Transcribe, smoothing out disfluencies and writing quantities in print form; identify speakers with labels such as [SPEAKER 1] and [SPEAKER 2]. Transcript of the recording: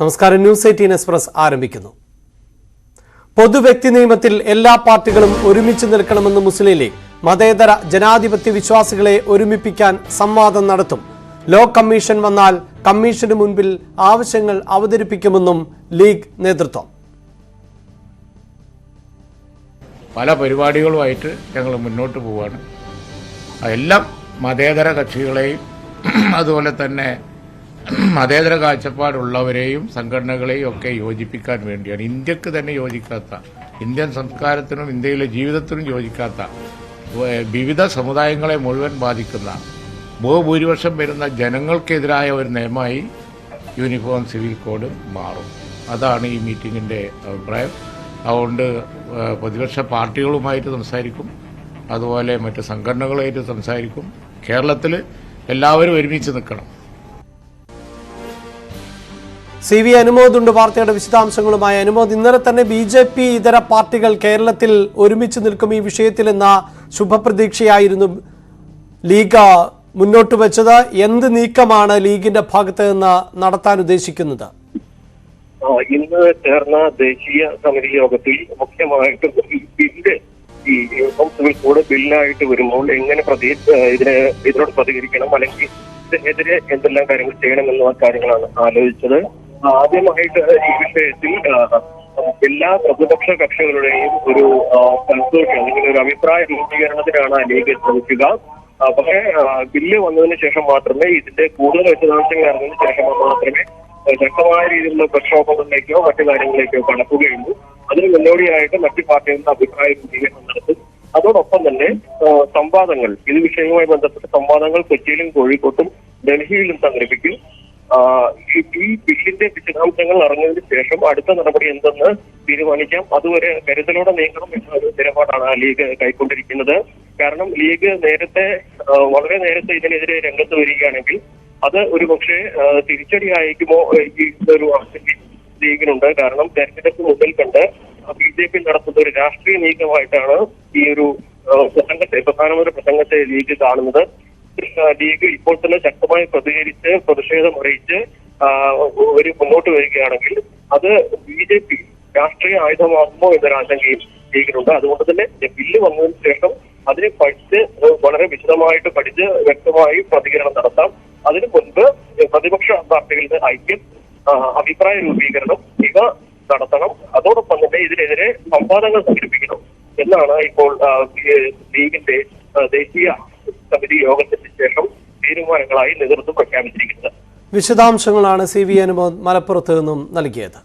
[SPEAKER 1] നമസ്കാരം. News 18 express ആരംഭിക്കുന്നു. പൊതുവ്യക്തി നിയമത്തിൽ എല്ലാ പാർട്ടികളും ഒരുമിച്ച് നിൽക്കണമെന്ന് മുസ്ലിം ലീഗ്. മതേതര ജനാധിപത്യ വിശ്വാസികളെ ഒരുമിപ്പിക്കാൻ സംവാദം നടത്തും. ലോ കമ്മീഷൻ വന്നാൽ കമ്മീഷന് മുൻപിൽ ആവശ്യങ്ങൾ അവതരിപ്പിക്കുമെന്നും ലീഗ് നേതൃത്വം.
[SPEAKER 2] പല പരിപാടികളുമായിട്ട് ഞങ്ങൾ മുന്നോട്ട് പോവുകയാണ്. എല്ലാം മതേതര കക്ഷികളെയും അതുപോലെ തന്നെ മതേതര കാഴ്ചപ്പാടുള്ളവരെയും സംഘടനകളെയും ഒക്കെ യോജിപ്പിക്കാൻ വേണ്ടിയാണ്. ഇന്ത്യക്ക് തന്നെ യോജിക്കാത്ത, ഇന്ത്യൻ സംസ്കാരത്തിനും ഇന്ത്യയിലെ ജീവിതത്തിനും യോജിക്കാത്ത, വിവിധ സമുദായങ്ങളെ മുഴുവൻ ബാധിക്കുന്ന ബഹുഭൂരിപക്ഷം വരുന്ന ജനങ്ങൾക്കെതിരായ ഒരു നിയമമായി യൂണിഫോം സിവിൽ കോഡ് മാറും. അതാണ് ഈ മീറ്റിങ്ങിൻ്റെ അഭിപ്രായം. അതുകൊണ്ട് പ്രതിപക്ഷ പാർട്ടികളുമായിട്ട് സംസാരിക്കും, അതുപോലെ മറ്റ് സംഘടനകളുമായിട്ട് സംസാരിക്കും. കേരളത്തിൽ എല്ലാവരും ഒരുമിച്ച് നിൽക്കണം.
[SPEAKER 1] CV അനുമോദ് ഉണ്ട് വാർത്തയുടെ വിശദാംശങ്ങളുമായി. അനുമോദ്, ഇന്നലെ തന്നെ BJP ഇതര പാർട്ടികൾ കേരളത്തിൽ ഒരുമിച്ച് നിൽക്കും ഈ വിഷയത്തിൽ എന്ന ശുഭപ്രതീക്ഷയായിരുന്നു ലീഗ് മുന്നോട്ട് വെച്ചത്. എന്ത് നീക്കമാണ് ലീഗിന്റെ ഭാഗത്ത് നിന്ന് നടത്താൻ ഉദ്ദേശിക്കുന്നത്?
[SPEAKER 3] ഇന്ന് ചേർന്ന ദേശീയ സമിതി യോഗത്തിൽ മുഖ്യമായിട്ടും ഈ ബില്ല്, ഈ യൂണിഫോം സിവിൽ കോഡ് ബില്ലായിട്ട് വരുമ്പോൾ എങ്ങനെ ഇതിനോട് പ്രതികരിക്കണം, അല്ലെങ്കിൽ ഇതിനെതിരെ എന്തെല്ലാം കാര്യങ്ങൾ ചെയ്യണമെന്നുള്ള കാര്യങ്ങളാണ് ആലോചിച്ചത്. ആദ്യമായിട്ട് ഈ വിഷയത്തിൽ എല്ലാ പ്രതിപക്ഷ കക്ഷികളുടെയും ഒരു കൺസോർഷ്യം അല്ലെങ്കിൽ ഒരു അഭിപ്രായ രൂപീകരണത്തിനാണ് ലീഗ് ശ്രമിക്കുക. പക്ഷേ ബില്ല് വന്നതിന് ശേഷം മാത്രമേ, ഇതിന്റെ കൂടുതൽ വിശദാംശങ്ങൾ അറിഞ്ഞതിന് ശേഷം മാത്രമേ ശക്തമായ രീതിയിലുള്ള പ്രക്ഷോഭങ്ങളിലേക്കോ മറ്റു കാര്യങ്ങളിലേക്കോ കടക്കുകയുള്ളൂ. അതിന് മുന്നോടിയായിട്ട് മറ്റു പാർട്ടികളുടെ അഭിപ്രായ രൂപീകരണം നടത്തും. അതോടൊപ്പം തന്നെ സംവാദങ്ങൾ, ഇത് വിഷയവുമായി ബന്ധപ്പെട്ട സംവാദങ്ങൾ കൊച്ചിയിലും കോഴിക്കോട്ടും ഡൽഹിയിലും സംഘടിപ്പിക്കും. ഈ ബില്ലിന്റെ വിശദാംശങ്ങൾ അറിഞ്ഞതിന് ശേഷം അടുത്ത നടപടി എന്തെന്ന് തീരുമാനിക്കാം. അതുവരെ കരുതലോടെ നീങ്ങണം എന്നൊരു നിലപാടാണ് ലീഗ് കൈക്കൊണ്ടിരിക്കുന്നത്. കാരണം ലീഗ് വളരെ നേരത്തെ ഇതിനെതിരെ രംഗത്ത് വരികയാണെങ്കിൽ അത് ഒരുപക്ഷെ തിരിച്ചടി അയക്കുമോ ഒരു ആശങ്ക ലീഗിനുണ്ട്. കാരണം തെരഞ്ഞെടുപ്പ് മുന്നിൽ കണ്ട് BJP നടത്തുന്ന ഒരു രാഷ്ട്രീയ നീക്കമായിട്ടാണ് ഈ ഒരു പ്രധാനമന്ത്രി പ്രസംഗത്തെ ലീഗ് കാണുന്നത്. ലീഗ് ഇപ്പോൾ തന്നെ ശക്തമായി പ്രതികരിച്ച് പ്രതിഷേധം അറിയിച്ച് മുന്നോട്ട് വരികയാണെങ്കിൽ അത് BJP രാഷ്ട്രീയ ആയുധമാകുമോ എന്നൊരു ആശങ്കയും ലീഗിനുണ്ട്. അതുകൊണ്ട് തന്നെ ബില്ല് വന്നതിന് ശേഷം അതിനെ പഠിച്ച് വളരെ വിശദമായിട്ട് പഠിച്ച് വ്യക്തമായി പ്രതികരണം നടത്താം. അതിനു മുൻപ് പ്രതിപക്ഷ പാർട്ടികളുടെ ഐക്യം, അഭിപ്രായ രൂപീകരണം ഇവ നടത്തണം. അതോടൊപ്പം തന്നെ ഇതിനെതിരെ സംവാദങ്ങൾ സംഘടിപ്പിക്കണം എന്നാണ് ഇപ്പോൾ ലീഗിന്റെ ദേശീയ സമിതി യോഗത്തിന് ശേഷം തീരുമാനങ്ങളായി നേതൃത്വം പ്രഖ്യാപിച്ചിരിക്കുന്നത്.
[SPEAKER 1] വിശദാംശങ്ങളാണ് CV അനുമോദ് മലപ്പുറത്ത് നിന്നും നൽകിയത്.